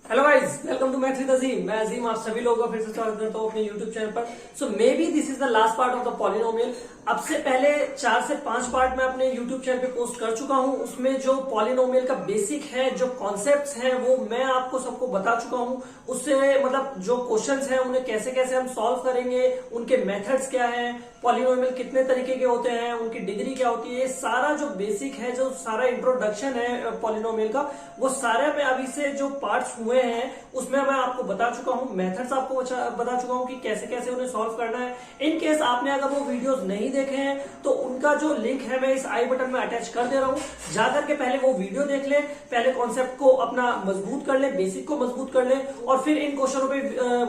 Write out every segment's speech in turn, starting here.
Hello guys, welcome to maths with Azeem. मैं अजीम आप सभी लोगों का फिर से स्वागत करता हूँ अपने यूट्यूब चैनल पर। So maybe this is the last part of the polynomial. अब से पहले 4 से 5 पार्ट मैं अपने यूट्यूब चैनल पे पोस्ट कर चुका हूँ। उसमें जो पॉलिनोमियल का बेसिक है, जो कॉन्सेप्ट्स हैं, वो मैं आपको सबको बता चुका हूँ। उससे मतलब जो क्वेश्चंस हैं उन्हें कैसे कैसे हम सॉल्व करेंगे, उनके मेथड्स क्या हैं, पॉलिनोमियल कितने तरीके के होते हैं, उनकी डिग्री क्या होती है, सारा जो बेसिक है, जो सारा इंट्रोडक्शन है पॉलिनोमियल का, वो सारे मैं अभी से जो पार्ट्स हुए हैं उसमें मैं आपको बता चुका हूं। मेथड्स आपको बता चुका हूं कि कैसे कैसे उन्हें सॉल्व करना है। इन केस आपने अगर वो वीडियोस नहीं देखे हैं तो उनका जो लिंक है मैं इस आई बटन में अटैच कर दे रहा हूं। जाकर के पहले वो वीडियो देख ले, पहले कॉन्सेप्ट को अपना मजबूत कर ले, बेसिक को मजबूत कर ले और फिर इन क्वेश्चनों पे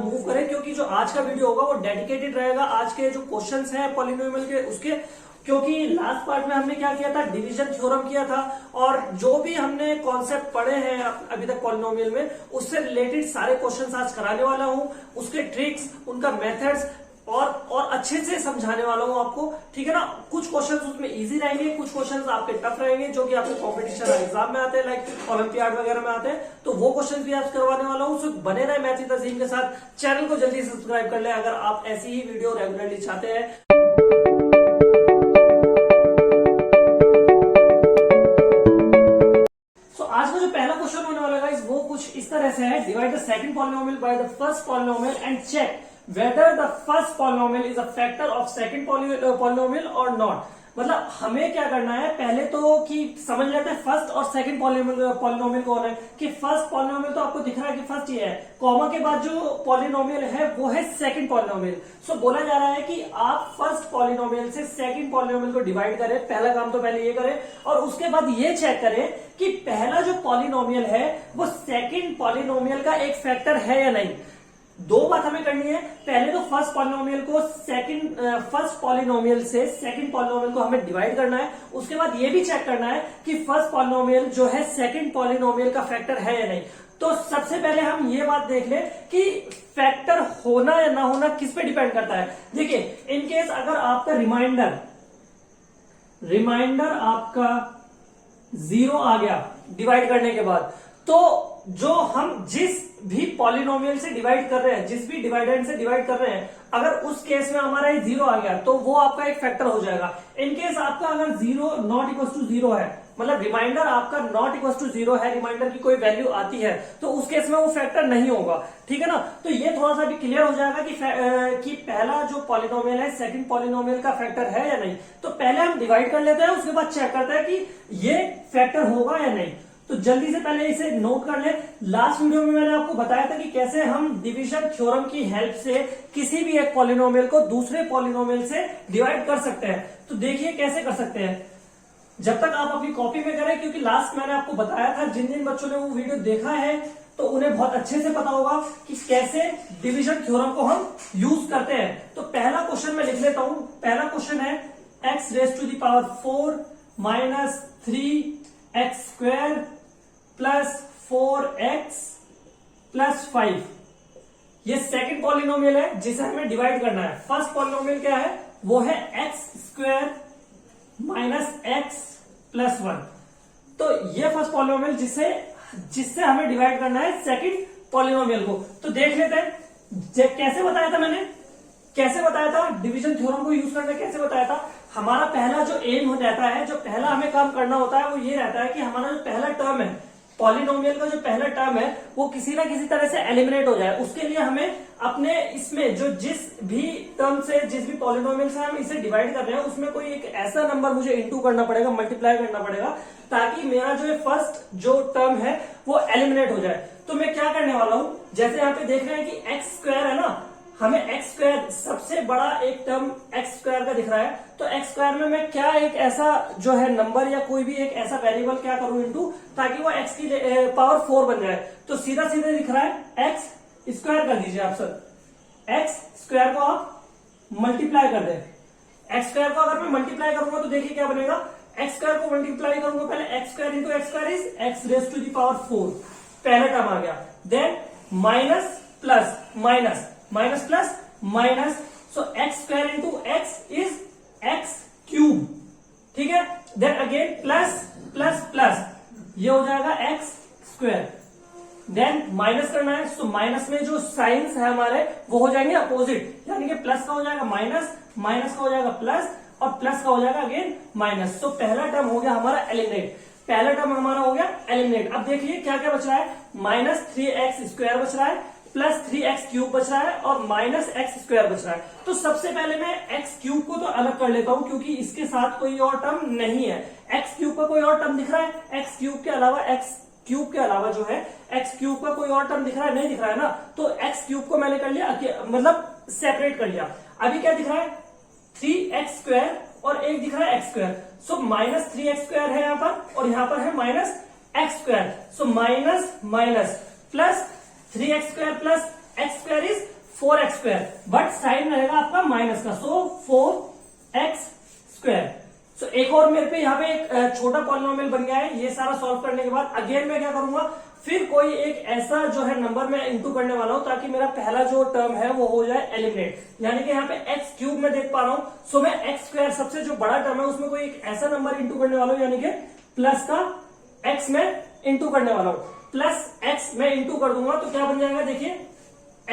मूव करें। क्योंकि जो आज का वीडियो होगा वो डेडिकेटेड रहेगा आज के जो क्वेश्चन है पॉलिनोमियल के उसके। क्योंकि लास्ट पार्ट में हमने क्या किया था, डिवीजन थ्योरम किया था और जो भी हमने कॉन्सेप्ट पढ़े हैं अभी तक पॉलिनोमियल में उससे रिलेटेड सारे क्वेश्चंस आज कराने वाला हूं। उसके ट्रिक्स, उनका मेथड्स और अच्छे से समझाने वाला हूं आपको, ठीक है ना। कुछ क्वेश्चंस उसमें इजी रहेंगे, कुछ क्वेश्चंस आपके टफ रहेंगे जो कि आपके कॉम्पिटिशन एग्जाम में आते हैं, लाइक ओलंपियाड वगैरह में आते हैं। तो वो क्वेश्चंस भी आप करवाने वाला हूं। सो बने रहे मैथ्स विद अजीम के साथ। चैनल को जल्दी सब्सक्राइब कर ले अगर आप ऐसी ही वीडियो रेगुलरली चाहते हैं। आज का जो पहला क्वेश्चन होने वाला है वो कुछ इस तरह से है। Divide the second polynomial by the first polynomial and check whether the first polynomial is a factor of second polynomial और नॉट। मतलब हमें क्या करना है, पहले तो कि समझ लेते हैं फर्स्ट और सेकंड पॉलिनोमियल कौन है। कि फर्स्ट पॉलिनोमियल तो आपको दिख रहा है कि फर्स्ट ये है, कॉमा के बाद जो पॉलिनोमियल है वो है सेकंड पॉलिनोमियल। सो बोला जा रहा है कि आप फर्स्ट पॉलिनोमियल से सेकंड पॉलिनोमियल को डिवाइड करें। पहला काम तो पहले ये करें और उसके बाद ये चेक करें कि पहला जो पॉलिनोमियल है वो सेकंड पॉलिनोमियल का एक फैक्टर है या नहीं। दो बात हमें करनी है। पहले तो फर्स्ट पॉलिनोमियल को फर्स्ट पॉलिनोमियल से सेकंड पॉलिनोमियल को हमें डिवाइड करना है। उसके बाद ये भी चेक करना है कि फर्स्ट पॉलिनोमियल जो है सेकंड पॉलिनोमियल का फैक्टर है या नहीं। तो सबसे पहले हम ये बात देख ले कि फैक्टर होना या ना होना किस पे डिपेंड करता है। देखिए, इनकेस अगर आपका रिमाइंडर आपका 0 आ गया डिवाइड करने के बाद, तो जो हम जिस भी पॉलिनोमियल से डिवाइड कर रहे हैं, जिस भी डिवाइडेंड से डिवाइड कर रहे हैं, अगर उस केस में हमारा 0 आ गया तो वो आपका एक फैक्टर हो जाएगा। इनकेस आपका अगर 0 नॉट इक्वल टू 0 है, मतलब रिमाइंडर आपका नॉट इक्वल टू 0 है, रिमाइंडर की कोई वैल्यू आती है, तो उस केस में वो फैक्टर नहीं होगा, ठीक है ना। तो ये थोड़ा सा भी क्लियर हो जाएगा कि पहला जो पॉलिनोमियल है सेकंड पॉलिनोमियल का फैक्टर है या नहीं। तो पहले हम डिवाइड कर लेते हैं, उसके बाद चेक करते हैं कि ये फैक्टर होगा या नहीं। तो जल्दी से पहले इसे नोट कर ले। लास्ट वीडियो में मैंने आपको बताया था कि कैसे हम डिवीजन थ्योरम की हेल्प से किसी भी एक पॉलिनोमियल को दूसरे पॉलिनोमियल से डिवाइड कर सकते हैं। तो देखिए कैसे कर सकते हैं, जब तक आप अपनी कॉपी में करें, क्योंकि लास्ट मैंने आपको बताया था, जिन जिन बच्चों ने वो वीडियो देखा है तो उन्हें बहुत अच्छे से पता होगा कि कैसे डिवीजन थ्योरम को हम यूज करते हैं। तो पहला क्वेश्चन मैं लिख लेता हूं। पहला क्वेश्चन है x raise to the power 4 minus 3x square plus 4x plus 5। ये सेकंड पॉलिनोमियल है जिसे हमें डिवाइड करना है। फर्स्ट पॉलिनोमियल क्या है, वो है x square minus x plus 1। तो ये फर्स्ट पॉलिनोमियल जिससे हमें डिवाइड करना है सेकंड पॉलिनोमियल को। तो देख लेते हैं कैसे बताया था मैंने, कैसे बताया था डिवीजन थ्योरम को यूज करना, कैसे बताया था। हमारा पहला जो एम हो जाता है, जो पहला हमें काम करना होता है वो ये रहता है कि हमारा जो पहला टर्म है पॉलिनोमियल का, जो पहला टर्म है वो किसी ना किसी तरह से एलिमिनेट हो जाए। उसके लिए हमें अपने इसमें जो जिस भी टर्म से, जिस भी पॉलिनोमियल से हम इसे डिवाइड कर रहे हैं, उसमें कोई एक ऐसा नंबर मुझे इनटू करना पड़ेगा, मल्टीप्लाई करना पड़ेगा, ताकि मेरा जो फर्स्ट जो टर्म है वो एलिमिनेट हो जाए। तो मैं क्या करने वाला हूं, जैसे यहाँ पे देख रहे हैं कि एक्स स्क्वायर है ना, हमें एक्स स्क्वायर सबसे बड़ा एक टर्म एक्स स्क्वायर का दिख रहा है। तो एक्स स्क्वायर में मैं क्या एक ऐसा जो है नंबर या कोई भी एक ऐसा वेरिएबल क्या करूं इनटू, ताकि वो एक्स की पावर 4 बन जाए। तो सीधा सीधा दिख रहा है एक्स स्क्वायर कर दीजिए आप सर। एक्स स्क्वायर को आप मल्टीप्लाई कर दें। एक्स स्क्वायर को अगर मैं मल्टीप्लाई करूंगा तो देखिए क्या बनेगा, एक्स स्क्वायर को मल्टीप्लाई करूंगा पहले, x square into x square is x raise to the power 4, पहला टर्म आ गया। Then minus plus minus, minus plus minus, so x square into x is x cube, ठीक है। Then again plus plus plus, ये हो जाएगा x square. Then minus करना है, सो माइनस में जो साइंस है हमारे वो हो जाएंगे अपोजिट, यानी कि प्लस का हो जाएगा माइनस, माइनस का हो जाएगा प्लस, और प्लस का हो जाएगा अगेन माइनस। सो पहला टर्म हो गया हमारा एलिमिनेट, पहला टर्म हमारा हो गया एलिमिनेट। अब देखिए क्या क्या बच रहा है, माइनस 3x² बच रहा है, प्लस 3x³ बच रहा है, और माइनस x² बच रहा है। तो सबसे पहले मैं x³ को तो अलग कर लेता हूं, क्योंकि इसके साथ कोई और टर्म नहीं है। x³ का कोई और टर्म दिख रहा है, x³ के अलावा जो है x³ का कोई और टर्म दिख रहा है, नहीं दिख रहा है ना। तो x³ को मैंने कर लिया, मतलब सेपरेट कर लिया। अभी क्या दिख रहा है, 3x² और एक दिख रहा है x²। सो माइनस 3x² है यहाँ पर, और यहाँ पर है minus x²। So minus minus plus 3x² plus x² is 4x², but sign रहेगा आपका माइनस का, सो 4x²। सो एक और मेरे पे यहाँ पे एक छोटा पॉलिनोमियल बन गया है। ये सारा सॉल्व करने के बाद अगेन मैं क्या करूंगा, फिर कोई एक ऐसा जो है नंबर मैं इंटू करने वाला हूं, ताकि मेरा पहला जो टर्म है वो हो जाए एलिमिनेट। यानी कि यहाँ पे x³ में देख पा रहा हूं, सो मैं x² सबसे जो बड़ा टर्म है उसमें कोई एक ऐसा नंबर इंटू करने वाला हूं, यानी कि प्लस का x में इंटू करने वाला हूं। प्लस x में इंटू कर दूंगा तो क्या बन जाएगा, देखिए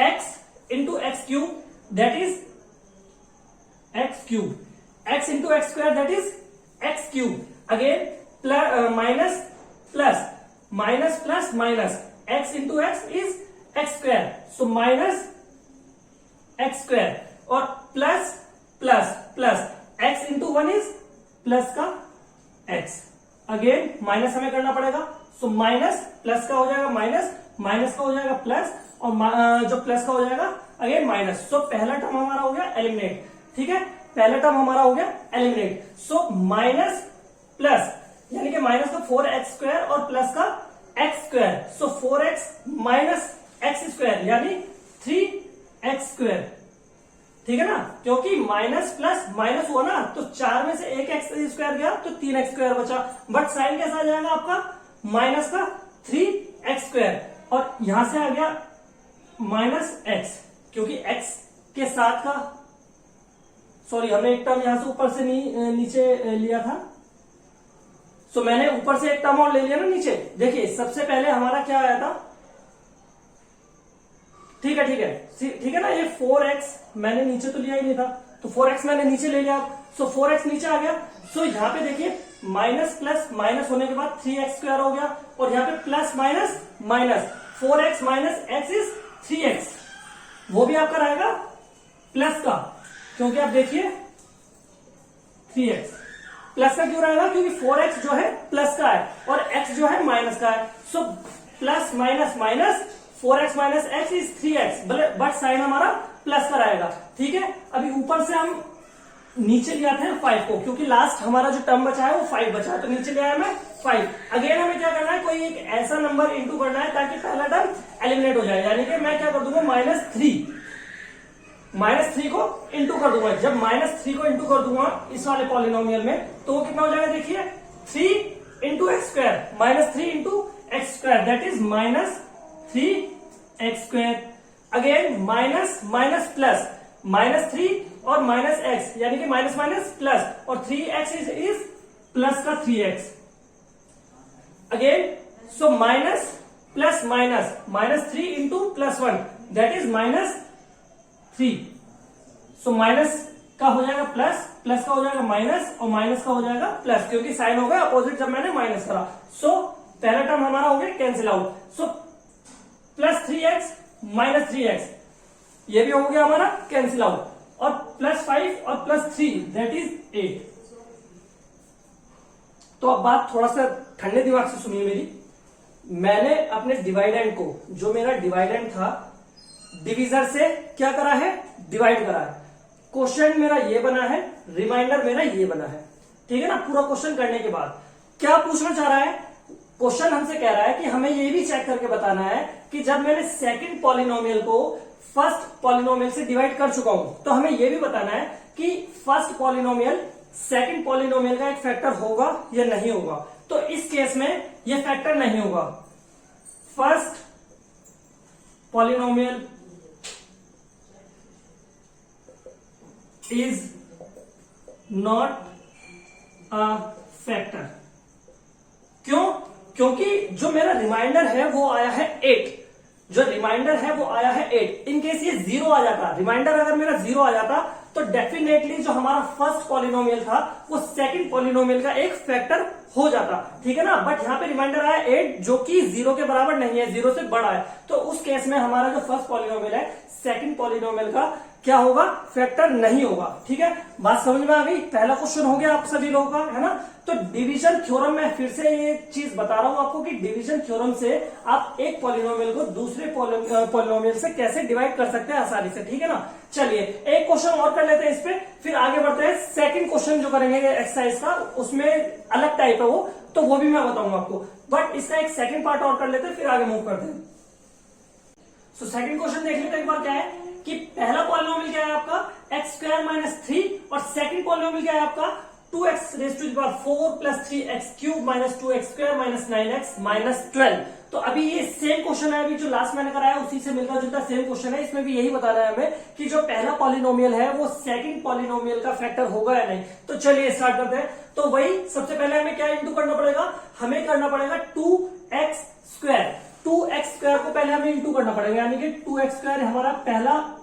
x into x³ that is x³, x into x² that is x³। Again minus plus, minus plus minus, x into x is x², so minus x², और plus plus plus x into 1 is plus का x। Again minus हमें करना पड़ेगा, सो minus plus का हो जाएगा minus, minus का हो जाएगा प्लस, और जो प्लस का हो जाएगा अगेन माइनस। सो पहला टर्म हमारा हो गया एलिमिनेट, ठीक है, पहला टर्म हमारा हो गया एलिमिनेट। सो माइनस प्लस, यानी कि माइनस का 4x² और प्लस का x², सो 4x माइनस x², यानी 3x², ठीक है ना, क्योंकि माइनस प्लस माइनस हुआ ना, तो 4 में से एक x² गया तो 3x² बचा, बट साइन कैसा आ जाएगा आपका, माइनस का 3x², और यहां से आ गया माइनस x, क्योंकि x के साथ का, सॉरी हमने एक टर्म यहां से ऊपर से नीचे लिया था, सो मैंने ऊपर से एक टर्म और ले लिया ना नीचे। देखिए सबसे पहले हमारा क्या आया था, ठीक है ना, ये 4x मैंने नीचे तो लिया ही नहीं था, तो 4x मैंने नीचे ले लिया, सो 4x नीचे आ गया। सो यहाँ पे देखिए माइनस प्लस माइनस होने के बाद 3x² हो गया, और यहाँ पे plus minus minus 4x minus x is 3x, वो भी आपका रहेगा प्लस का, क्योंकि आप देखिए 3x प्लस का क्यों रहेगा, क्योंकि 4x जो है प्लस का है और x जो है माइनस का है। So plus minus minus 4x minus x is 3x, but sign हमारा प्लस का रहेगा, ठीक है। अभी ऊपर से हम नीचे ले आते हैं 5 को, क्योंकि लास्ट हमारा जो टर्म बचा है वो 5 बचा है, तो नीचे ले आया मैं 5। अगेन हमें क्या करना है, कोई एक ऐसा नंबर इंटू करना है ताकि पहला टर्म एलिमिनेट हो जाए, यानी कि मैं क्या कर दूंगा, -3 को इंटू कर दूंगा। जब -3 को इंटू कर दूंगा इस वाले पॉलिनोमियल में, तो वो कितना हो जाएगा, देखिए 3 into x², -3 into x², that is -3x²। Again minus minus plus, -3 और -x, यानी कि माइनस माइनस प्लस, और 3x इज प्लस का 3x। Again so minus plus minus, -3 into +1 that is -3। So minus का हो जाएगा प्लस, प्लस का हो जाएगा माइनस, और माइनस का हो जाएगा प्लस, क्योंकि साइन हो गया अपोजिट जब मैंने माइनस करा। सो पहला टर्म हमारा हो गया कैंसिल आउट, सो +3x -3x, ये भी हो गया हमारा कैंसिल आउट, और +5 और +3 दैट इज 8। तो अब बात थोड़ा सा ठंडे दिमाग से सुनिए मेरी। मैंने अपने डिवाइडेंड को, जो मेरा डिवाइडेंड था, डिविजर से क्या करा है, डिवाइड करा है। क्वेश्चन मेरा ये बना है, रिमाइंडर मेरा ये बना है, ठीक है ना। पूरा क्वेश्चन करने के बाद क्या पूछना चाह रहा है, क्वेश्चन हमसे कह रहा है कि हमें ये भी चेक करके बताना है कि जब मैंने सेकंड पॉलिनोमियल को फर्स्ट पॉलिनोमियल से डिवाइड कर चुका हूं, तो हमें यह भी बताना है कि फर्स्ट पॉलिनोमियल सेकंड पॉलिनोमियल का एक फैक्टर होगा या नहीं होगा। तो इस केस में यह फैक्टर नहीं होगा। First polynomial is not a factor. क्यों? क्योंकि जो मेरा रिमाइंडर है वो आया है 8, जो रिमाइंडर है वो आया है 8। इन केस ये 0 आ जाता, रिमाइंडर अगर मेरा 0 आ जाता तो डेफिनेटली जो हमारा फर्स्ट पॉलिनोमियल था वो सेकंड पॉलिनोमियल का एक फैक्टर हो जाता, ठीक है ना। बट यहाँ पे रिमाइंडर आया 8 जो कि 0 के बराबर नहीं है, 0 से बड़ा है, तो उस केस में हमारा जो फर्स्ट पॉलिनोमियल है सेकंड पॉलिनोमियल का क्या होगा, फैक्टर नहीं होगा, ठीक है। बात समझ में आ गई। पहला क्वेश्चन हो गया आप सभी लोगों का, है ना। तो डिवीजन थ्योरम में फिर से ये चीज बता रहा हूं आपको कि डिवीजन थ्योरम से आप एक पॉलिनोमियल को दूसरे पॉलिनोमियल से कैसे डिवाइड कर सकते हैं आसानी से, ठीक है ना। चलिए एक क्वेश्चन और कर लेते हैं इस पे, फिर आगे बढ़ते हैं। सेकंड क्वेश्चन जो करेंगे एक्सरसाइज का उसमें अलग टाइप है तो वो भी मैं बताऊंगा आपको, बट इसका एक सेकंड पार्ट और कर लेते हैं फिर आगे मूव करते हैं। सो सेकंड क्वेश्चन देख लेते हैं एक बार। क्या है कि पहला पॉलिनोमियल क्या है आपका एक्स स्क्वायर माइनस 3 और सेकंड पॉलिनोमियल क्या है आपका 2x raise to the power 4 plus 3x cube minus 2x square minus 9x minus 12। तो अभी ये सेम क्वेश्चन है, अभी जो लास्ट मैंने कराया उसी से मिलता जुलता सेम क्वेश्चन है। इसमें भी यही बता रहा है हमें कि जो पहला पॉलिनोमियल है वो सेकंड पॉलिनोमियल का फैक्टर होगा या नहीं। तो चलिए स्टार्ट करते हैं। तो वही सबसे पहले हमें क्या इंटू करना पड़ेगा, हमें करना पड़ेगा 2x स्क्वायर। 2x स्क्वायर को पहले हमें इंटू करना पड़ेगा, यानी कि 2x स्क्वायर हमारा पहला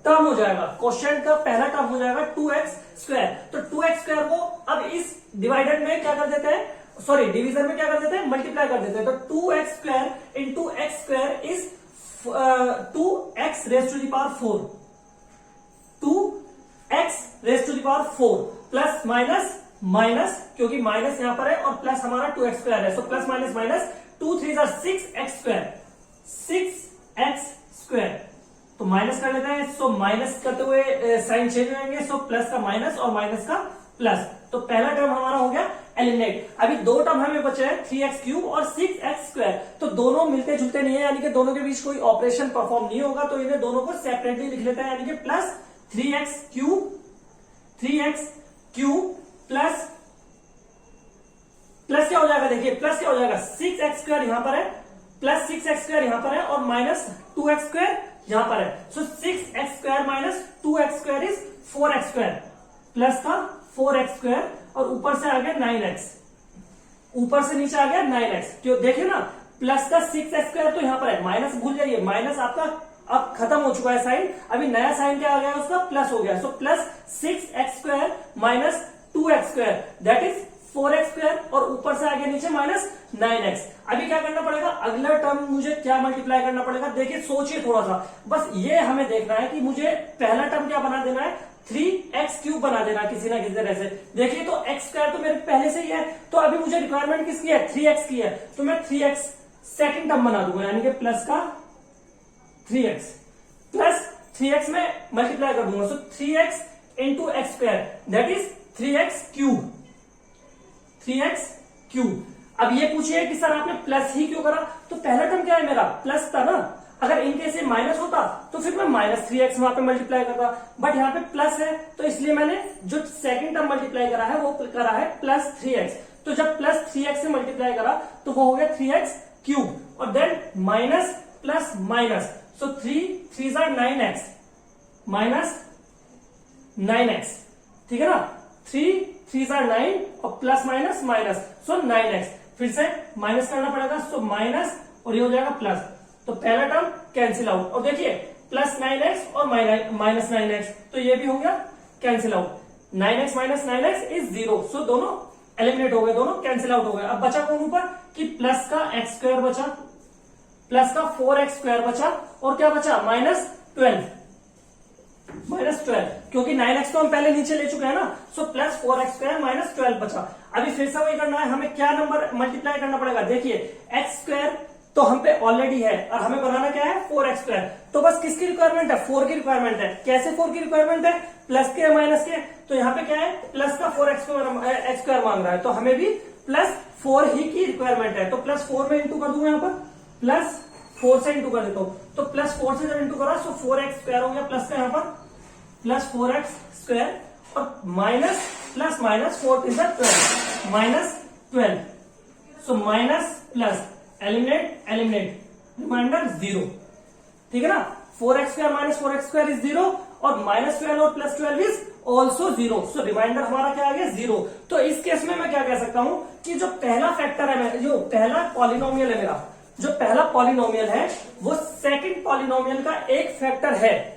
टर्म हो जाएगा, क्वेश्चन का पहला टर्म हो जाएगा 2x स्क्वायर। तो 2x स्क्वायर को अब इस डिवाइडेड में क्या कर देते हैं, सॉरी डिवीजन में क्या कर देते हैं, मल्टीप्लाई कर देते हैं। तो 2x square into x square is 2x raise to the power 4, 2x raise to the power 4 plus minus minus, क्योंकि माइनस यहां पर है और प्लस हमारा 2x स्क्वायर है, so plus minus minus 2 3 6x square, 6x square. तो minus कर लेते हैं, सो माइनस करते हुए साइन चेंज हो जाएंगे, सो प्लस का माइनस और माइनस का प्लस। तो पहला टर्म हमारा हो गया एलिमिनेट। अभी दो टर्म हमें बचे हैं 3x क्यूब और 6x स्क्वायर। तो दोनों मिलते जुलते नहीं है, यानी कि दोनों के बीच कोई ऑपरेशन परफॉर्म नहीं होगा, तो इन्हें दोनों को सेपरेटली लिख लेते हैं, यानी कि प्लस 3x क्यूब प्लस क्या हो जाएगा, देखिए प्लस क्या हो जाएगा 6x स्क्वायर यहां पर है, प्लस 6x स्क्वायर यहां पर है और माइनस 2x स्क्वायर यहां पर है। सो 6x square minus 2x square is 4x square, plus का 4x स्क्वायर और ऊपर से आ गया 9x, ऊपर से नीचे आ गया 9x। क्यों, देखिए ना प्लस का 6x स्क्वायर तो यहां पर है, माइनस भूल जाइए, माइनस आपका अब खत्म हो चुका है साइन, अभी नया साइन क्या आ गया उसका, प्लस हो गया। So plus 6x square minus 2x square that is 4x square और ऊपर से आगे नीचे माइनस 9x। अभी क्या करना पड़ेगा, अगला टर्म मुझे क्या मल्टीप्लाई करना पड़ेगा, देखिए सोचिए थोड़ा सा, बस ये हमें देखना है कि मुझे पहला टर्म क्या बना देना है, 3x क्यूब बना देना किसी ना किसी तरह से। देखिए तो x स्क्वायर तो मेरे पहले से ही है, तो अभी मुझे रिक्वायरमेंट किसकी है, 3x की है, तो मैं 3x सेकंड टर्म बना दूंगा, यानी कि प्लस का 3x प्लस 3x में मल्टीप्लाई कर दूंगा, सो 3x into x square that is 3x cube, 3x cube. अब ये पूछिए कि सर आपने प्लस ही क्यों करा, तो पहला टर्म क्या है मेरा, प्लस था ना, अगर इनके से माइनस होता तो फिर मैं माइनस 3x वहां पे मल्टीप्लाई करता, बट यहाँ पे प्लस है तो इसलिए मैंने जो सेकंड टर्म मल्टीप्लाई करा है वो करा है प्लस 3x। तो जब प्लस 3x से मल्टीप्लाई करा तो वो हो गया 3x क्यूब और देन माइनस प्लस माइनस, सो 3 9x माइनस 9x, ठीक है ना, 3 9 और प्लस माइनस माइनस, सो 9x। फिर से माइनस करना पड़ेगा, सो माइनस और ये हो जाएगा प्लस, तो पहला टर्म कैंसिल आउट। और देखिए प्लस 9x और माइनस 9x, तो ये भी हो गया cancel out, 9x minus 9x is 0, सो दोनों एलिमिनेट हो गए, दोनों कैंसिल आउट हो गए। अब बचा कौन ऊपर कि प्लस का x स्क्वायर बचा, प्लस का 4x स्क्वायर बचा और क्या बचा माइनस 12, क्योंकि 9x तो हम पहले नीचे ले चुके हैं ना, so plus 4x square minus 12 बचा। अभी फिर से वही करना है, हमें क्या नंबर मल्टीप्लाई करना पड़ेगा, देखिए x स्क्वायर तो हम पे ऑलरेडी है और हमें बनाना क्या है 4x स्क्वायर, तो बस किसकी रिक्वायरमेंट है, 4 की रिक्वायरमेंट है। कैसे 4 की रिक्वायरमेंट है, प्लस के माइनस के, तो यहाँ पे क्या है प्लस का 4x स्क्वायर मांग रहा है, तो हमें भी प्लस 4 ही की रिक्वायरमेंट है, तो प्लस 4 में इंटू कर दूंगा, यहाँ पर प्लस 4 से इंटू कर देता हूं, तो प्लस 4 से जब इंटू करा सो 4x स्क्वायर हो गया, प्लस का यहाँ पर प्लस 4x स्क्वायर और minus plus minus 4 is 12 minus 12, so minus plus eliminate remainder 0, ठीक है ना। 4x square minus 4x square is 0 और -12 और +12 इज ऑल्सो 0, सो रिमाइंडर हमारा क्या आ गया 0। तो इस केस में मैं क्या कह सकता हूं कि जो पहला फैक्टर है, जो पहला पॉलिनोमियल है मेरा, जो पहला पॉलिनोमियल है वो सेकंड पॉलिनोमियल का एक फैक्टर है,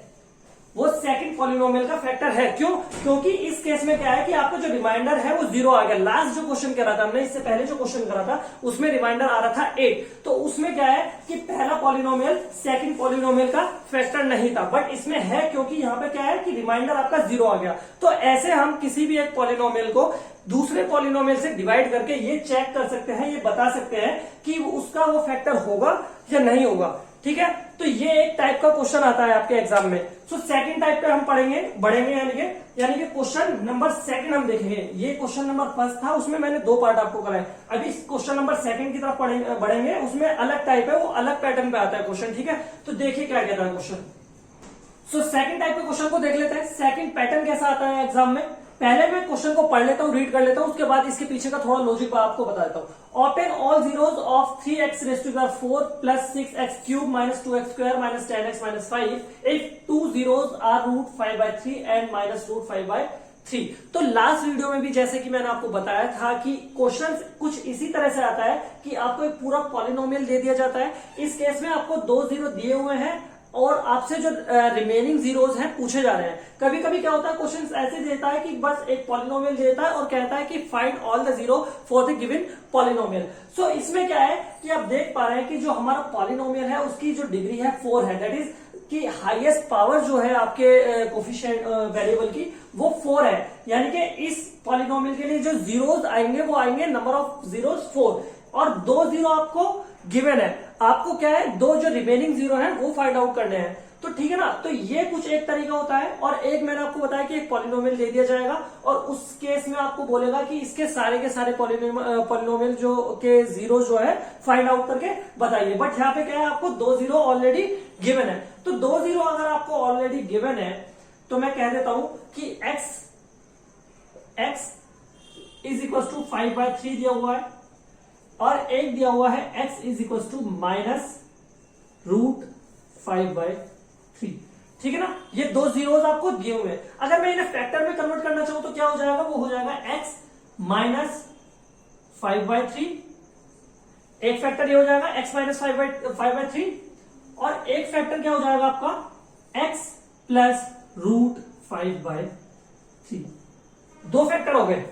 वो सेकंड पॉलिनोमियल का फैक्टर है। क्यों? क्योंकि इस केस में क्या है कि आपको जो रिमाइंडर है वो 0 आ गया। लास्ट जो क्वेश्चन करा था हमने, इससे पहले जो क्वेश्चन करा था उसमें रिमाइंडर आ रहा था 8, तो उसमें क्या है कि पहला पॉलिनोमियल सेकंड पॉलिनोमियल का फैक्टर नहीं था, बट इसमें है क्योंकि यहाँ पे क्या है कि रिमाइंडर आपका 0 आ गया। तो ऐसे हम किसी भी एक पॉलिनोमियल को दूसरे पॉलिनोमियल से डिवाइड करके ये चेक कर सकते हैं, ये बता सकते हैं कि उसका वो फैक्टर होगा या नहीं होगा। ठीक है, तो ये एक टाइप का क्वेश्चन आता है आपके एग्जाम में। सो सेकंड टाइप पे हम बढ़ेंगे यानी कि क्वेश्चन नंबर सेकंड हम देखेंगे। ये क्वेश्चन नंबर फर्स्ट था, उसमें मैंने 2 पार्ट आपको कराए। अभी क्वेश्चन नंबर सेकंड की तरफ बढ़ेंगे, उसमें अलग टाइप है, वो अलग पैटर्न पे आता है क्वेश्चन। ठीक है, तो देखिए क्या कहता है क्वेश्चन। सो सेकंड टाइप के क्वेश्चन को देख लेते हैं, सेकंड पैटर्न कैसा आता है एग्जाम में। पहले मैं क्वेश्चन को पढ़ लेता हूँ, रीड कर लेता हूँ, उसके बाद इसके पीछे का थोड़ा लॉजिक आपको बता देता हूँ। Obtain all zeros of 3x⁴ plus 6x³ minus 2x² minus 10x -5 if 2 zeros are √5/3 and -√5/3। तो लास्ट वीडियो में भी जैसे कि मैंने आपको बताया था कि क्वेश्चन कुछ इसी तरह से आता है कि आपको एक पूरा पॉलिनोमियल दे दिया जाता है। इस केस में आपको 2 जीरो दिए हुए हैं और आपसे जो रिमेनिंग जीरोस हैं पूछे जा रहे हैं। कभी कभी क्या होता है क्वेश्चन ऐसे देता है कि बस एक पॉलिनोमियल देता है और कहता है कि find all the zero for the given polynomial. So इसमें क्या है कि आप देख पा रहे हैं कि जो हमारा पॉलिनोमियल है उसकी जो डिग्री है 4 है, दैट इज कि हाईएस्ट पावर जो है आपके कोफिशिएंट वेरिएबल की वो 4 है। यानी कि इस पॉलिनोमियल के लिए जो जीरोस आएंगे वो आएंगे नंबर ऑफ जीरोस 4 और 2 जीरो आपको गिवन है। आपको क्या है 2 जो रिमेनिंग जीरो है वो फाइंड आउट करने हैं। तो ठीक है ना, तो ये कुछ एक तरीका होता है। और एक मैंने आपको बताया कि एक पॉलिनोमियल दे दिया जाएगा और उस केस में आपको बोलेगा कि इसके सारे के सारे पॉलिनोमियल जो के जीरो जो है फाइंड आउट करके बताइए। बट यहाँ पे क्या है आपको 2 जीरो ऑलरेडी गिवन है। तो 2 जीरो अगर आपको ऑलरेडी गिवन है तो मैं कह देता हूं कि x इज इक्वल टू 5/3 दिया हुआ है और एक दिया हुआ है x इज इक्वल टू -√5/3। ठीक है ना, ये 2 जीरोस आपको दिए हुए हैं। अगर मैं इन्हें फैक्टर में कन्वर्ट करना चाहूं तो क्या हो जाएगा, वो हो जाएगा x -5/3। एक फैक्टर ये हो जाएगा x -5/3 और एक फैक्टर क्या हो जाएगा आपका x +√5/3। 2 फैक्टर हो गए।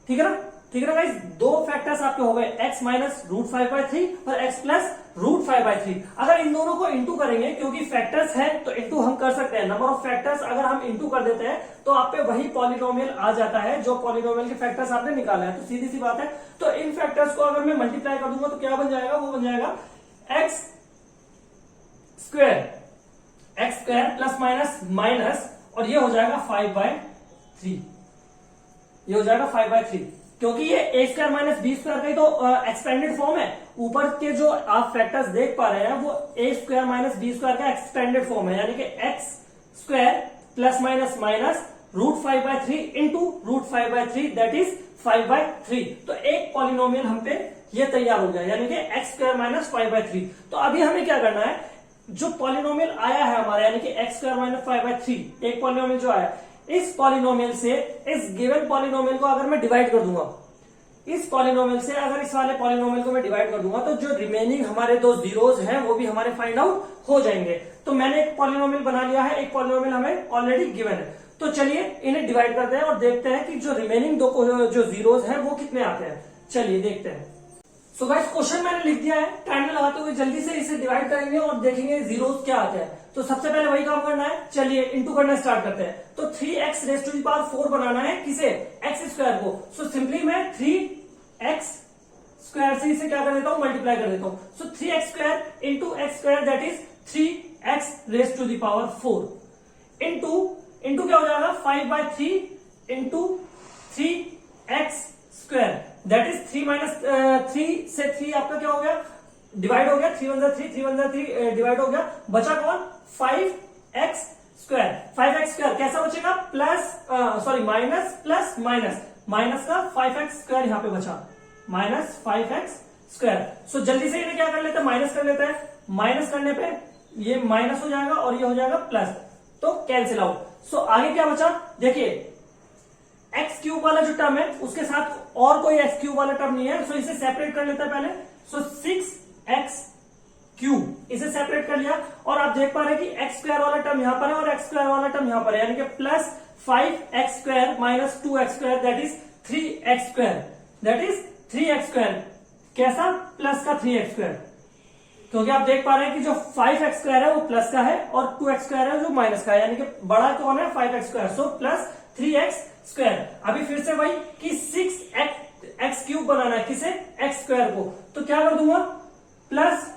ठीक है ना, ठीक है ना गाइस, 2 फैक्टर्स आपके हो गए x -√5/3 और x +√5/3। अगर इन दोनों को इंटू करेंगे, क्योंकि फैक्टर्स है तो इंटू हम कर सकते हैं। नंबर ऑफ फैक्टर्स अगर हम इंटू कर देते हैं तो आप पे वही पॉलिनोमियल आ जाता है जो पॉलिनोमियल के फैक्टर्स आपने निकाला है। तो सीधी सी बात है, तो इन फैक्टर्स को अगर मैं मल्टीप्लाई कर दूंगा तो क्या बन जाएगा, वो बन जाएगा x² प्लस माइनस माइनस और ये हो जाएगा 5/3। ये हो जाएगा 5/3 क्योंकि ये a² माइनस b² का ही तो एक्सपेंडेड फॉर्म है। ऊपर के जो आप फैक्टर्स देख पा रहे हैं वो a² माइनस b² का एक्सपेंडेड फॉर्म है, यानी कि x² plus minus minus √5/3 into √5/3 that is 5/3। तो एक पॉलिनोमियल हम पे ये तैयार हो गया, यानी कि x² माइनस 5/3। तो अभी हमें क्या करना है, जो पॉलिनोमियल आया है हमारा यानी कि x² माइनस 5/3 एक पॉलिनोमियल जो आया, इस पॉलिनोमियल से इस गिवन पॉलिनोमियल को अगर मैं डिवाइड कर दूंगा, इस पॉलिनोमियल से अगर इस वाले पॉलिनोमियल को मैं डिवाइड कर दूंगा तो जो रिमेनिंग हमारे 2 जीरोस हैं वो भी हमारे फाइंड आउट हो जाएंगे। तो मैंने एक पॉलिनोमियल बना लिया है, एक पॉलिनोमियल हमें ऑलरेडी गिवन है। तो चलिए इन्हें डिवाइड करते हैं और देखते हैं कि जो रिमेनिंग 2 जो जीरोस हैं वो कितने आते हैं। चलिए देखते हैं। सो गाइस क्वेश्चन मैंने लिख दिया है, टाइम लगाते हुए जल्दी से इसे डिवाइड करेंगे और देखेंगे जीरोस क्या आते हैं। तो सबसे पहले वही काम करना है, चलिए इंटू करना स्टार्ट करते हैं। तो 3x⁴ बनाना है किसे, x² को। सो सिंपली मैं 3x² से इसे क्या कर देता हूं, मल्टीप्लाई कर देता हूं। सो 3x² into x² that is 3x⁴ into क्या हो जाएगा 5/3 into 3x² that is 3 minus 3 से 3 आपका क्या हो गया, डिवाइड हो गया। 3 1 3 3 1 3 डिवाइड हो गया, बचा कौन 5x²। 5x² कैसा बचेगा, plus sorry minus plus minus, minus का 5x² यहां पे बचा, माइनस 5x²। सो जल्दी से इन्हें क्या कर लेते हैं, माइनस कर लेते हैं। माइनस करने पे ये माइनस हो जाएगा और ये हो जाएगा प्लस। तो कैंसिल आउट। सो आगे क्या बचा देखिए, एक्स क्यूब वाला जो टर्म है उसके साथ और कोई एक्स क्यूब वाला टर्म नहीं है, सो इसे सेपरेट कर लेते हैं पहले। सो 6x क्यूब इसे सेपरेट कर लिया, और आप देख पा रहे हैं कि एक्स स्क्वायर वाला टर्म यहां पर है और एक्स स्क्वायर वाला टर्म यहां पर है, यानी कि plus 5x square minus 2x square that is 3x square, that is 3x square. कैसा? प्लस का 3x स्क्वायर, क्योंकि आप देख पा रहे हैं कि जो 5x स्क्वायर है वो प्लस का है और 2x स्क्वायर है जो माइनस का है, यानी कि बड़ा कौन है? 5x square, so plus 3x square. अभी फिर से वही कि 6x क्यूब बनाना है, किसे? एक्स स्क्वायर को, तो क्या कर दूंगा? प्लस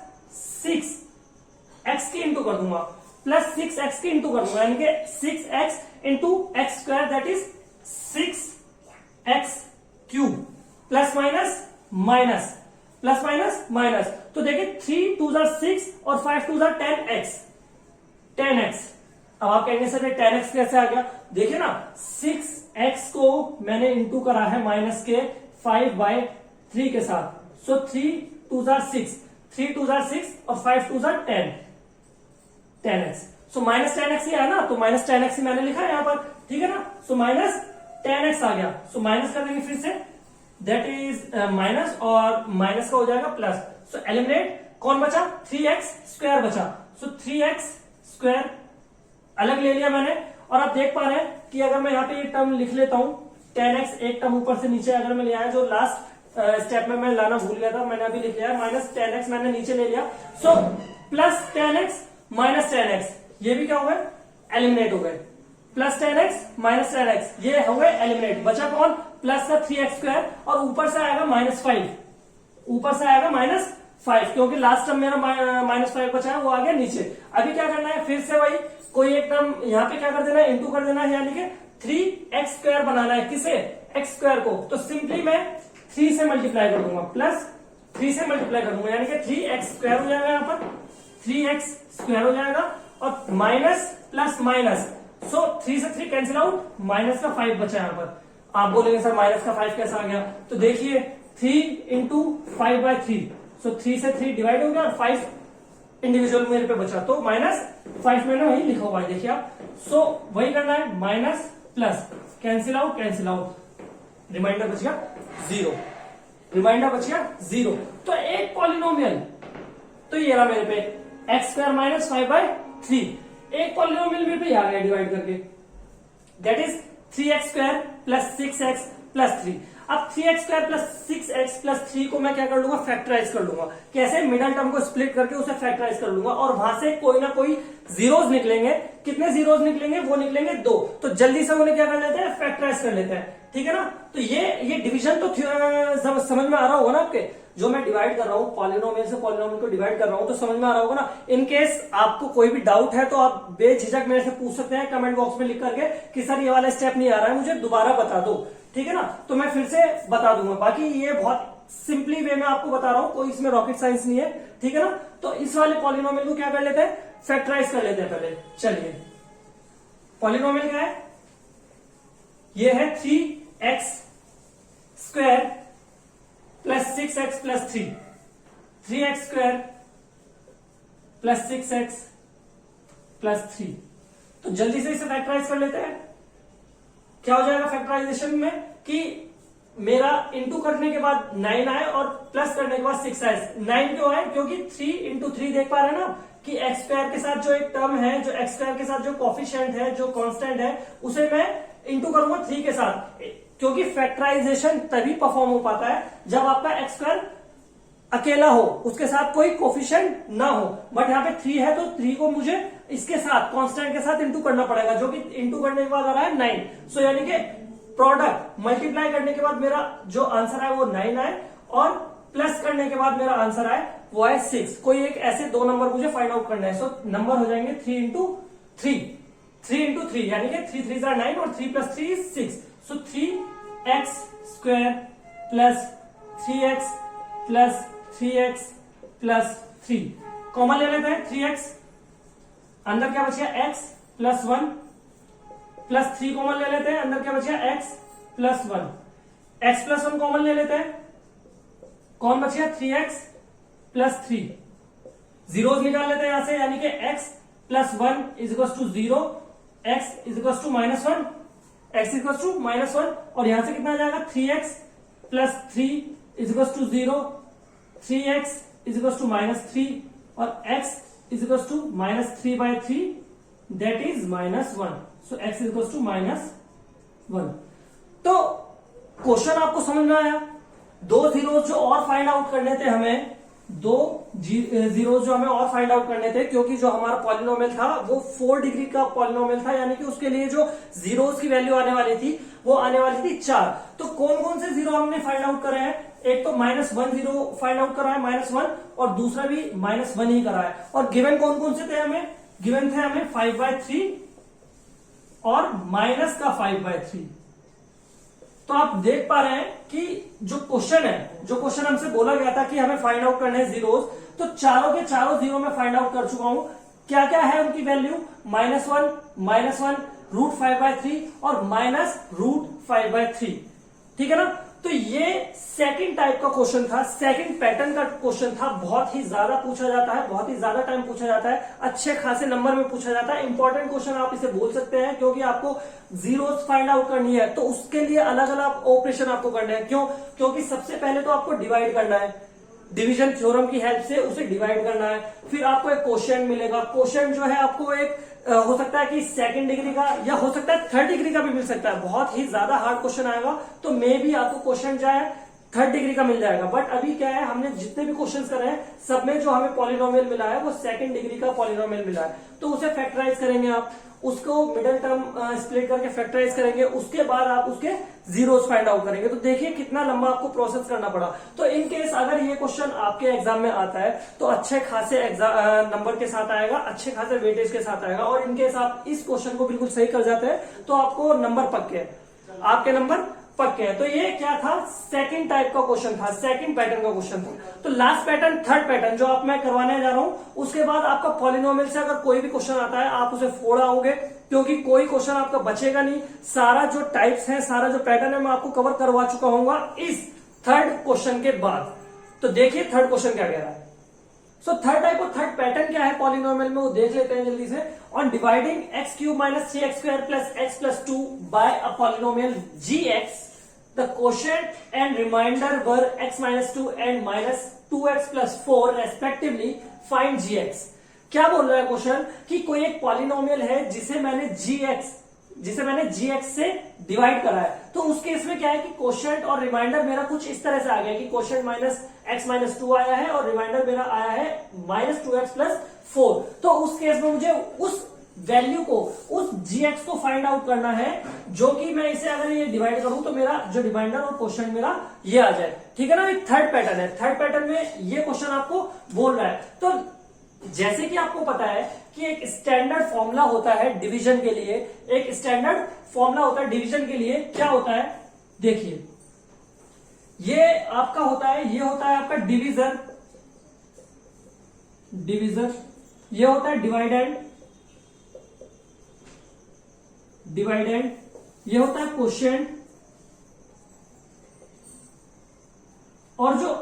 6x की इंटू कर दूंगा, प्लस 6x की इंटू कर दूंगा, यानी कि 6x into x square that is 6x cube, plus minus minus, plus minus minus. तो देखिए 3 2 6 और 5 2 10x, 10x। अब आप कहेंगे सर ये 10x कैसे आ गया? देखिए ना, 6x को मैंने इंटू करा है माइनस के 5/3 के साथ, सो 3 2 6, 3 2 6 और 5 2 10, 10x। सो माइनस 10x ही है ना, तो माइनस 10x ही मैंने लिखा है यहां पर, ठीक है ना। सो माइनस 10x आ गया, सो माइनस कर देंगे फिर से, दैट इज माइनस और माइनस का हो जाएगा प्लस। सो एलिमिनेट, कौन बचा? 3x स्क्वायर बचा, सो 3x स्क्वायर अलग ले लिया मैंने। और आप देख पा रहे हैं कि अगर मैं यहाँ पे ये टर्म लिख लेता हूं 10x, एक टर्म ऊपर से नीचे अगर मैं ले आया, जो लास्ट स्टेप में मैं लाना भूल गया था, मैंने अभी लिख लिया माइनस 10x मैंने नीचे ले लिया, so plus 10x minus 10x, ये भी क्या हो गए? एलिमिनेट हो गए। प्लस 10x माइनस 10x ये हो गए एलिमिनेट। बचा कौन? प्लस का 3x स्क्वायर, और ऊपर से आएगा -5, ऊपर से आएगा -5, क्योंकि लास्ट टर्म मेरा -5 बचा है, वो आ गया नीचे। अभी क्या करना है? फिर से वही कोई एक टर्म यहाँ पे क्या कर देना है? इंटू कर देना है, यानी कि 3x स्क्वायर बनाना है, किसे? एक्स स्क्वायर को। तो सिंपली मैं 3 से मल्टीप्लाई कर दूंगा, प्लस 3 से मल्टीप्लाई कर दूंगा, यानी कि 3x स्क्वायर हो जाएगा, यहाँ पर 3x स्क्वायर हो जाएगा, और माइनस प्लस माइनस, सो 3 से 3 कैंसिल आउट, माइनस का 5 बचा यहाँ पर। आप बोलेंगे सर माइनस का 5 कैसा आ गया? तो देखिए 3 इंटू 5/3, सो 3 से 3 डिवाइड हो गया और 5 इंडिविजुअल मेरे पे बचा, तो -5 मैंने वही लिखा हुआ है, देखिए आप। सो वही करना है, minus plus, cancel out cancel out, remainder बच गया 0, रिमाइंडर बच गया 0। तो एक पॉलिनोमियल, तो ये रहा मेरे पे एक्स स्क्वायर माइनस 5/3, एक पॉलिनोमियल मेरे पे आ गया डिवाइड करके, that is 3x square plus 6x plus 3। अब 3x square plus 6x plus 3 को मैं क्या कर लूंगा? फैक्टराइज कर लूंगा। कैसे? मिडल टर्म को स्प्लिट करके उसे फैक्टराइज कर लूंगा, और वहां से कोई ना कोई जीरोस निकलेंगे। कितने जीरोस निकलेंगे? वो निकलेंगे 2। तो जल्दी से उन्हें क्या कर लेते हैं? फैक्टराइज कर लेते हैं, ठीक है ना। तो ये डिवीजन तो समझ में आ रहा होगा ना आपके, जो मैं डिवाइड कर रहा हूँ पॉलिनोमियल से पॉलिनोमियल को डिवाइड कर रहा हूँ, तो समझ में आ रहा होगा ना। इन केस आपको कोई भी डाउट है तो आप बेझिझक मेरे से पूछ सकते हैं कमेंट बॉक्स में लिख करके कि सर ये वाला स्टेप नहीं आ रहा है, मुझे दोबारा बता दो, ठीक है ना। तो मैं फिर से बता दूंगा। बाकी ये बहुत सिंपली वे में आपको बता रहा हूं, कोई इसमें रॉकेट साइंस नहीं है, ठीक है ना। तो इस वाले पॉलिनोमियल को क्या कर लेते हैं? फैक्टराइज कर लेते हैं पहले। चलिए, पॉलिनोमियल क्या है? ये है 3x square plus 6x plus 3, 3x square plus 6x plus 3। तो जल्दी से इसे फैक्टराइज कर लेते हैं। क्या हो जाएगा फैक्टराइजेशन में कि मेरा इंटू करने के बाद 9 आए और प्लस करने के बाद 6 आए। 9 क्यों आए? क्योंकि 3 इंटू 3 देख पा रहे हैं ना कि एक्स स्क्वायर के साथ जो एक टर्म है, जो एक्स स्क्वायर के साथ जो कोफिशिएंट है, जो कांस्टेंट है, उसे मैं इंटू करूंगा 3 के साथ, क्योंकि फैक्टराइजेशन तभी परफॉर्म हो पाता है जब आपका एक्स स्क्वायर अकेला हो, उसके साथ कोई कोफिशिएंट ना हो। बट यहाँ पे 3 है तो 3 को मुझे इसके साथ कांस्टेंट के साथ इंटू करना पड़ेगा, जो कि इंटू करने के बाद आ रहा है 9। सो यानी कि प्रोडक्ट मल्टीप्लाई करने के बाद मेरा जो आंसर है वो 9 आए, और प्लस करने के बाद मेरा आंसर आए वो है 6। कोई एक ऐसे 2 नंबर मुझे फाइंड आउट करना है। सो नंबर हो जाएंगे 3 इंटू 3, 3 इंटू 3, यानी कि 3 3 9 और 3 plus 3 is 6। So 3x square plus 3x plus 3x plus 3 common ले लेते हैं। 3x अंदर क्या बचेगा? x प्लस 1 प्लस 3 कॉमन ले लेते हैं, अंदर क्या बचेगा? x plus 1, x plus 1 common ले लेते हैं, कौन बचेगा? 3x plus 3। जीरोस निकाल लेते हैं यहां से, यानी कि x plus 1 is equal to 0 x is equal to -1, x is equal to -1, और यहां से कितना आ जाएगा 3x plus 3 is equal to 0, 3x is equal to -3 और x is equal to -3/3 that is -1, so x is equal to -1। तो question आपको समझ में आया। दो जीरो जो और फाइंड आउट करने थे हमें, दो जीरो जो हमें और फाइंड आउट करने थे, क्योंकि जो हमारा पॉलिनोमियल था वो 4 डिग्री का पॉलिनोमियल था, यानी कि उसके लिए जो जीरोस की वैल्यू आने वाली थी वो आने वाली थी 4। तो कौन कौन से जीरो हमने फाइंड आउट करे हैं? एक तो -1 जीरो फाइंड आउट करा है, -1, और दूसरा भी -1 ही करा है। और गिवन कौन कौन से थे हमें? गिवन थे हमें 5/3 और -5/3। तो आप देख पा रहे हैं कि जो क्वेश्चन हमसे बोला गया था कि हमें फाइंड आउट करने हैं जीरोस, तो चारों के चारों जीरो में फाइंड आउट कर चुका हूं। क्या क्या है उनकी वैल्यू? -1, √5/3 और -√5/3। ठीक है ना? तो ये सेकंड टाइप का क्वेश्चन था, सेकंड पैटर्न का क्वेश्चन था। बहुत ही ज्यादा पूछा जाता है, बहुत ही ज्यादा टाइम पूछा जाता है, अच्छे खासे नंबर में पूछा जाता है। इंपॉर्टेंट क्वेश्चन आप इसे बोल सकते हैं, क्योंकि आपको जीरोस फाइंड आउट करनी है, तो उसके लिए अलग अलग ऑपरेशन आपको करने हैं। क्यों? क्योंकि सबसे पहले तो आपको डिवाइड करना है, डिवीजन थ्योरम की हेल्प से उसे डिवाइड करना है। फिर आपको एक क्वेश्चन मिलेगा, क्वेश्चन जो है आपको एक हो सकता है कि सेकंड डिग्री का, या हो सकता है थर्ड डिग्री का भी मिल सकता है। बहुत ही ज्यादा हार्ड क्वेश्चन आएगा तो मे भी आपको क्वेश्चन जो है थर्ड डिग्री का मिल जाएगा। बट अभी क्या है, हमने जितने भी क्वेश्चन करे हैं सब में जो हमें पॉलिनोमियल मिला है वो सेकंड डिग्री का पॉलिनोमियल मिला है। तो उसे फैक्टराइज करेंगे आप, उसको मिडिल टर्म स्प्लिट करके फैक्टराइज करेंगे, उसके बाद आप उसके जीरोस फाइंड आउट करेंगे। तो देखिए कितना लंबा आपको प्रोसेस करना पड़ा। तो इन केस अगर ये क्वेश्चन आपके एग्जाम में आता है तो अच्छे खासे नंबर के साथ आएगा, अच्छे खासे वेटेज के साथ आएगा। और इन केस आप इस क्वेश्चन को बिल्कुल सही कर जाते हैं तो आपको नंबर पक्के हैं, आपके नंबर पक्के हैं। तो ये क्या था? सेकंड टाइप का क्वेश्चन था, सेकंड पैटर्न का क्वेश्चन था। तो लास्ट पैटर्न, थर्ड पैटर्न जो आप मैं करवाने जा रहा हूं, उसके बाद आपका पॉलिनोमियल से अगर कोई भी क्वेश्चन आता है आप उसे फोड़ आओगे, क्योंकि कोई क्वेश्चन आपका बचेगा नहीं। सारा जो टाइप्स है, सारा जो पैटर्न है मैं आपको कवर करवा चुका हूँ इस थर्ड क्वेश्चन के बाद। तो देखिए थर्ड क्वेश्चन क्या कह रहा है। सो थर्ड टाइप और थर्ड पैटर्न क्या है पॉलिनोमियल में, वो देख लेते हैं जल्दी से। On dividing x³ - 3x² + x+2 by a polynomial gx, the quotient and remainder were x-2 and -2x + 4 respectively. Find gx। क्या बोल रहा है क्वेश्चन कि कोई एक पॉलिनोमियल है जिसे मैंने gx से डिवाइड करा है। तो उस केस में क्या है कि क्वोशिएंट और रिमाइंडर मेरा कुछ इस तरह से आ गया कि क्वोशिएंट -x-2 आया है और रिमाइंडर मेरा आया है -2x + 4। तो उस केस में मुझे उस वैल्यू को, उस gx को फाइंड आउट करना है, जो कि मैं इसे अगर ये डिवाइड करूं तो मेरा जो रिमाइंडर और क्वोशिएंट मेरा ये आ जाए। ठीक है ना? ये थर्ड पैटर्न है। थर्ड पैटर्न में ये क्वेश्चन आपको बोल रहा है। तो जैसे कि आपको पता है कि एक स्टैंडर्ड फॉर्मूला होता है डिवीजन के लिए, एक स्टैंडर्ड फॉर्मूला होता है डिवीजन के लिए। क्या होता है? देखिए, ये आपका होता है, ये होता है आपका डिवीजर, ये होता है डिवाइडेंड, ये होता है क्वोशिएंट, और जो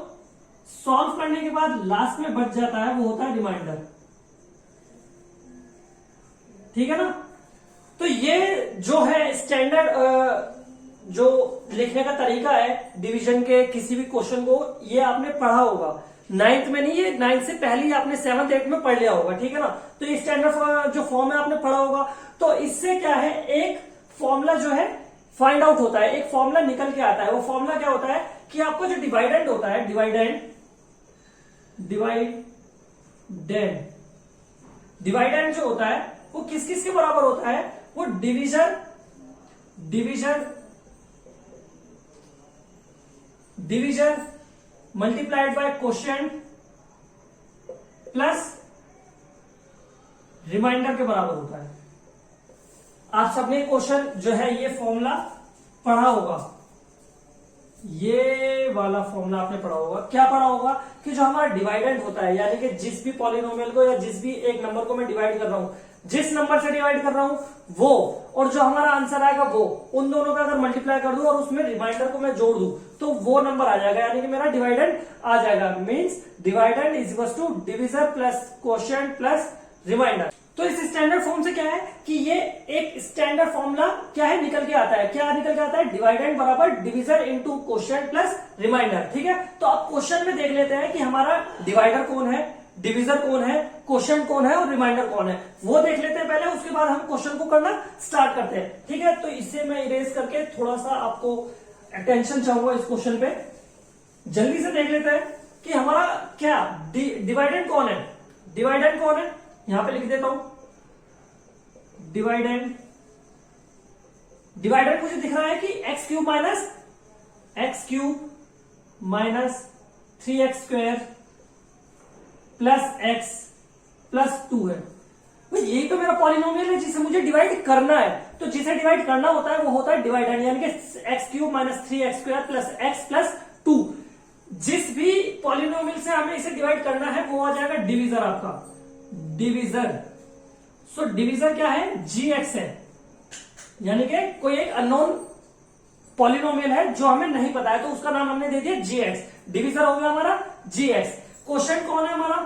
सॉल्व करने के बाद लास्ट में बच जाता है वो होता है रिमाइंडर। ठीक है ना? तो ये जो है स्टैंडर्ड जो लिखने का तरीका है डिवीजन के किसी भी क्वेश्चन को, ये आपने पढ़ा होगा। 9th में नहीं, ये 9th से पहले ही आपने 7th 8th में पढ़ लिया होगा। ठीक है ना? तो ये स्टैंडर्ड जो फॉर्म है आपने पढ़ा होगा। तो इससे क्या है, एक फॉर्मूला जो है फाइंड आउट होता है, एक फॉर्मूला निकल के आता है। वो फॉर्मूला क्या होता है कि आपको जो डिवाइडेंड होता है, डिवाइडेंड जो होता है वो किस किस के बराबर होता है? वो divisor multiplied by quotient plus remainder के बराबर होता है। आप सबने क्वेश्चन जो है ये फॉर्मूला पढ़ा होगा, ये वाला फॉर्मूला आपने पढ़ा होगा। क्या पढ़ा होगा कि जो हमारा डिवाइडेंड होता है, यानी कि जिस भी पॉलिनोमियल को या जिस भी एक नंबर को मैं डिवाइड कर रहा हूं, जिस नंबर से डिवाइड कर रहा हूं वो, और जो हमारा आंसर आएगा वो, उन दोनों का अगर मल्टीप्लाई कर दूं और उसमें रिमाइंडर को मैं जोड़ दूं तो वो नंबर आ जाएगा, यानी कि मेरा डिवाइडेंड आ जाएगा। Means dividend is equal to divisor plus quotient plus remainder. तो इस स्टैंडर्ड फॉर्म से क्या है कि ये एक स्टैंडर्ड फॉर्मूला क्या है निकल के आता है, क्या निकल के आता है, डिवाइडेंड बराबर division into quotient plus remainder. ठीक है, तो अब क्वेश्चन में देख लेते हैं कि हमारा डिवाइडर कौन है, डिविजर कौन है, क्वोशिएंट कौन है और रिमाइंडर कौन है, वो देख लेते हैं पहले, उसके बाद हम क्वेश्चन को करना स्टार्ट करते हैं। ठीक है, तो इससे मैं इरेज करके थोड़ा सा आपको अटेंशन चाहूंगा इस क्वेश्चन पे। जल्दी से देख लेते हैं कि हमारा क्या डिवाइडेंड कौन है, डिवाइडेंड कौन है, यहां पे लिख देता हूं डिवाइडेंड। डिवाइडेंड मुझे दिख रहा है कि x cube minus 3x² plus x plus 2 है। भाई यही तो मेरा पॉलिनोमियल है जिसे मुझे डिवाइड करना है। तो जिसे डिवाइड करना होता है वो होता है डिवाइडेंड, यानी कि x³ minus 3x² plus x plus 2। जिस भी पॉलिनोमियल से हमें इसे डिवाइड करना है वो आ जाएगा डिवीजर आपका, डिवीजर। सो डिवीजर क्या है, gx है, यानी कि कोई एक अननोन पॉलिनोमियल है जो हमें नहीं पता है, तो उसका नाम हमने दे दिया gx। डिवीजर हो गया हमारा gx। क्वोशिएंट कौन है हमारा,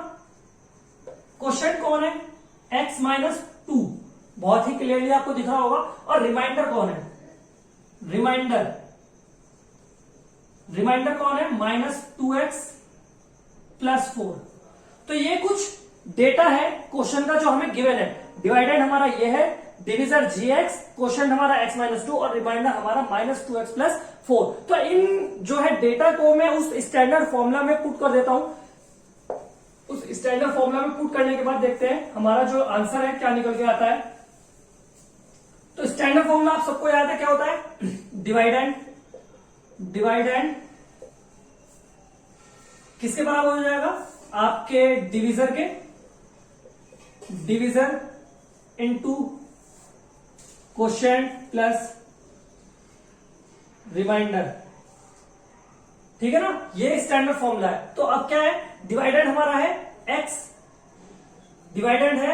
क्वोशिएंट कौन है, x माइनस 2, बहुत ही क्लियरली आपको दिख रहा होगा। और रिमाइंडर कौन है, रिमाइंडर, रिमाइंडर कौन है, माइनस 2x प्लस 4। तो ये कुछ डेटा है क्वेश्चन का जो हमें गिवन है। डिवाइडेड हमारा ये है, डिविजर gx, क्वोशिएंट हमारा x माइनस 2 और रिमाइंडर हमारा माइनस 2x प्लस 4। तो इन जो है डेटा को मैं उस स्टैंडर्ड फॉर्मूला में पुट कर देता हूं। उस स्टैंडर्ड फॉर्मूला में पुट करने के बाद देखते हैं हमारा जो आंसर है क्या निकल के आता है। तो स्टैंडर्ड फॉर्मूला आप सबको याद है क्या होता है, डिवाइडेंड, डिवाइडेंड किसके बराबर हो जाएगा, आपके डिवीजर के, divisor into quotient plus remainder. ठीक है ना, ये स्टैंडर्ड फॉर्मूला है। तो अब क्या है, डिवाइडेड हमारा है x, डिवाइडेड है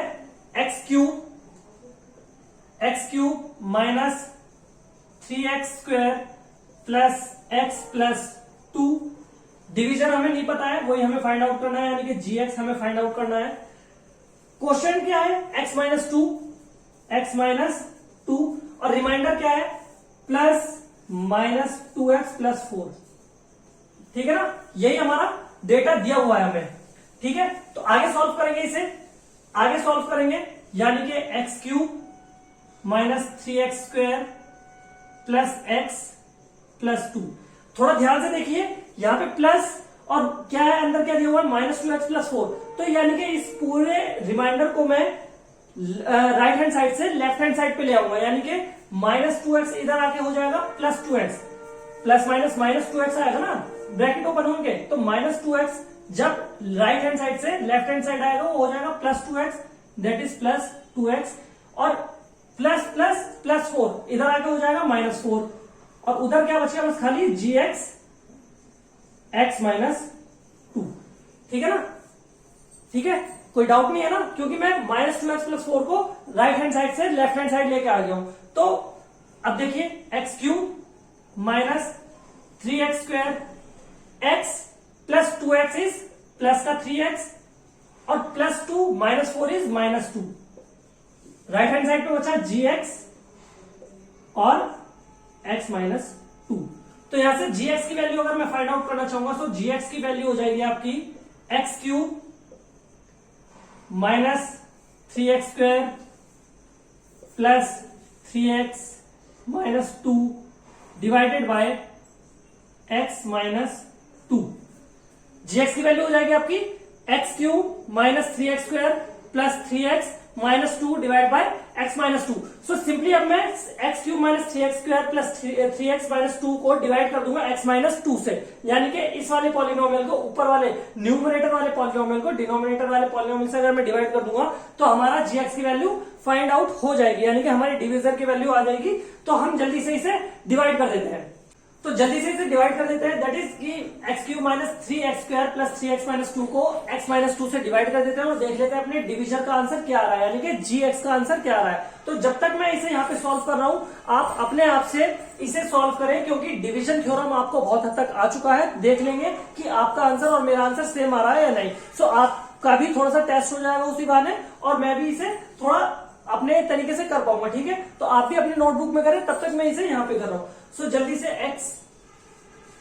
x³ minus 3x² plus x plus 2। Division हमें नहीं पता है, वही हमें फाइंड आउट करना है, यानी कि gx हमें फाइंड आउट करना है। क्वोशिएंट क्या है, x माइनस 2, x माइनस 2, और रिमाइंडर क्या है, प्लस माइनस 2x प्लस 4। ठीक है ना, यही हमारा डेटा दिया हुआ है हमें। ठीक है, तो आगे सॉल्व करेंगे, इसे आगे सॉल्व करेंगे, यानी कि x³ minus 3x² plus x plus 2। थोड़ा ध्यान से देखिए, यहां पे प्लस और क्या है, अंदर क्या दिया हुआ है, माइनस 2x प्लस 4। तो यानी कि इस पूरे रिमाइंडर को मैं राइट हैंड साइड से लेफ्ट हैंड साइड पे ले आऊंगा, यानी कि माइनस 2x इधर आके हो जाएगा plus 2x, plus minus minus 2x आएगा ना, ब्रैकेट ओपन होंगे, तो माइनस 2x जब राइट हैंड साइड से लेफ्ट हैंड साइड आएगा वो हो जाएगा plus 2x, that is plus 2x, और प्लस प्लस प्लस 4 इधर आके हो जाएगा माइनस 4, और उधर क्या बचेगा बस खाली gx x माइनस 2। ठीक है ना, ठीक है, कोई डाउट नहीं है ना, क्योंकि मैं माइनस 2x प्लस 4 को राइट हैंड साइड से लेफ्ट हैंड साइड लेके आ गया हूं। तो अब देखिए x³ minus 3x² x plus 2x is plus का 3x, और plus 2 minus 4 is minus 2। Right hand side पे बचा gx और x माइनस 2। तो यहां से gx की वैल्यू अगर मैं फाइंड आउट करना चाहूंगा तो gx की वैल्यू हो जाएगी आपकी x³ minus 3x² plus 3x minus 2 divided by x minus 2। gx की वैल्यू हो जाएगी आपकी x³ minus 3x² plus 3x minus 2 divide by x minus 2। So simply अब मैं x³ minus 3x² plus 3x minus 2 को डिवाइड कर दूंगा x minus 2 से, यानी कि इस वाले पॉलिनोमियल को ऊपर वाले न्यूमरेटर वाले पॉलिनोमियल को डिनोमिनेटर वाले पॉलिनोमियल से अगर मैं डिवाइड कर दूंगा तो हमारा gx की वैल्यू फाइंड आउट हो जाएगी, यानी कि हमारी डिविजर की वैल्यू आ जाएगी। तो हम जल्दी से इसे डिवाइड कर देते हैं, तो जल्दी से इसे डिवाइड कर देते हैं, दैट इज कि x³ minus 3x² plus 3x minus 2 को x माइनस 2 से डिवाइड कर देते हैं और देख लेते हैं अपने डिवीजन का आंसर क्या आ रहा है, यानी कि gx का आंसर क्या आ रहा है। तो जब तक मैं इसे यहाँ पे सॉल्व कर रहा हूं आप अपने आप से इसे सॉल्व करें, क्योंकि डिवीजन थ्योरम आपको बहुत हद तक आ चुका है। देख लेंगे कि आपका आंसर और मेरा आंसर सेम आ रहा है या नहीं। सो आप आपका भी थोड़ा सा टेस्ट हो जाएगा उसी बहाने, और मैं भी इसे थोड़ा अपने तरीके से कर पाऊंगा। ठीक है, तो आप भी अपनी नोटबुक में करें, तब तक मैं इसे यहाँ पे कर रहा हूं। सो जल्दी से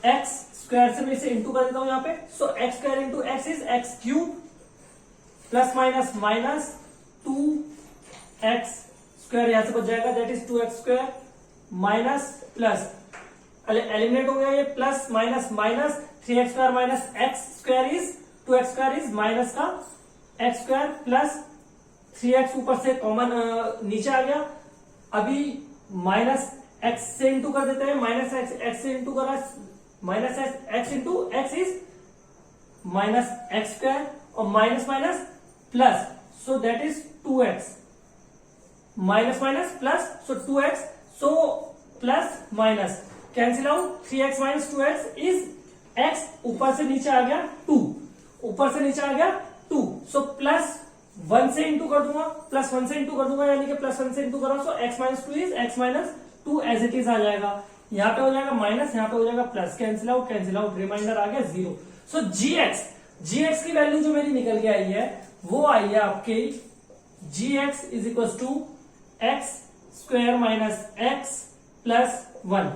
एक्स स्क्वायर से मैं इसे इंटू कर देता हूं यहाँ पे। So x square into x is x cube plus minus minus 2x square, यहां से बच जाएगा, that is 2x square minus plus eliminate हो गया ये, plus minus minus 3x square minus x square is 2x square is minus का x square plus 3x ऊपर से कॉमन नीचे आ गया। अभी माइनस x से इंटू कर देते हैं, माइनस x से इंटू करा, minus x into x is minus x square और minus minus plus, so that is 2x minus minus plus, so 2x, so plus minus cancel out, 3x minus 2x is x, ऊपर से नीचे आ गया 2, ऊपर से नीचे आ गया 2, सो प्लस 1 से इंटू कर दूंगा, प्लस 1 से इंटू कर दूंगा, यानी कि प्लस 1 से इंटू कर रहा हूं, so x minus 2 is x minus 2 as it is आ जाएगा। यहां पे हो जाएगा माइनस, यहां पे हो जाएगा प्लस, कैंसिल आउट, रिमाइंडर आ गया 0। सो gx की वैल्यू जो मेरी निकल के आई है वो आई है आपके gx is equal to x square minus x plus 1,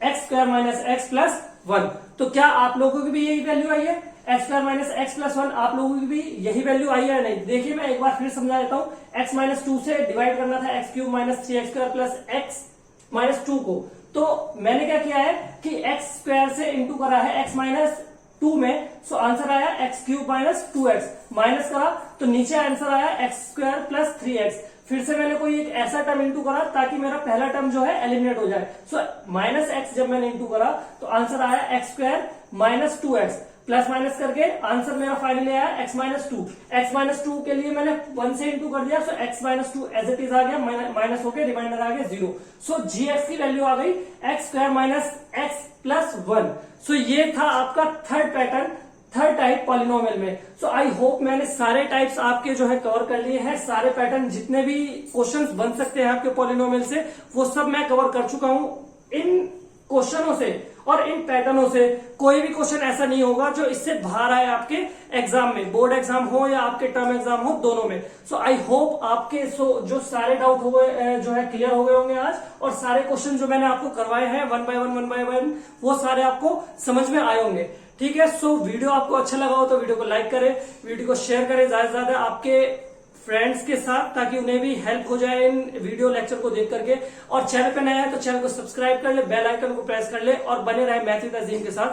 x square minus x plus 1। तो क्या आप लोगों की भी यही वैल्यू आई है? X square minus x plus 1 आप लोगों की भी यही वैल्यू आई है या नहीं? देखिए मैं एक बार फिर समझा देता हूं। एक्स माइनस 2 से डिवाइड करना था x cube minus 3x square plus x minus 2 को, तो मैंने क्या किया है कि एक्स स्क्वायर से इंटू करा है एक्स माइनस 2 में, सो आंसर आया x cube minus 2x, minus करा तो नीचे आंसर आया एक्स स्क्वायर प्लस 3x। फिर से मैंने कोई एक ऐसा टर्म इंटू करा ताकि मेरा पहला टर्म जो है एलिमिनेट हो जाए। सो माइनस एक्स जब मैंने इंटू करा तो आंसर आया x square minus 2x, plus minus करके आंसर मेरा फाइनली आया एक्स माइनस 2। एक्स माइनस 2 के लिए मैंने 1 से इंटू कर दिया, so x minus 2 as it is आ गया, माइनस होके रिमाइंडर आ गया 0। सो gx की वैल्यू आ गई x square minus x plus 1। सो ये था आपका third pattern, third type polynomial में। सो आई होप मैंने सारे टाइप्स आपके जो है कवर कर लिए हैं, सारे पैटर्न जितने भी क्वेश्चंस बन सकते हैं आपके पॉलिनोमियल से वो सब मैं कवर कर चुका हूं। इन क्वेश्चनों से और इन पैटर्नों से कोई भी क्वेश्चन ऐसा नहीं होगा जो इससे बाहर आए आपके एग्जाम में, बोर्ड एग्जाम हो या आपके टर्म एग्जाम हो, दोनों में। सो आई होप आपके जो सारे डाउट हो गए जो है क्लियर हो गए होंगे आज, और सारे क्वेश्चन जो मैंने आपको करवाए हैं वन बाय वन वो सारे आपको समझ में आए होंगे। ठीक है, सो वीडियो आपको अच्छा लगा हो तो वीडियो को लाइक करें, वीडियो को शेयर करें ज्यादा से ज्यादा आपके फ्रेंड्स के साथ, ताकि उन्हें भी हेल्प हो जाए इन वीडियो लेक्चर को देख करके। और चैनल पे नया है तो चैनल को सब्सक्राइब कर ले, बेल आइकन को प्रेस कर ले और बने रहे मैथ विद अजीम के साथ।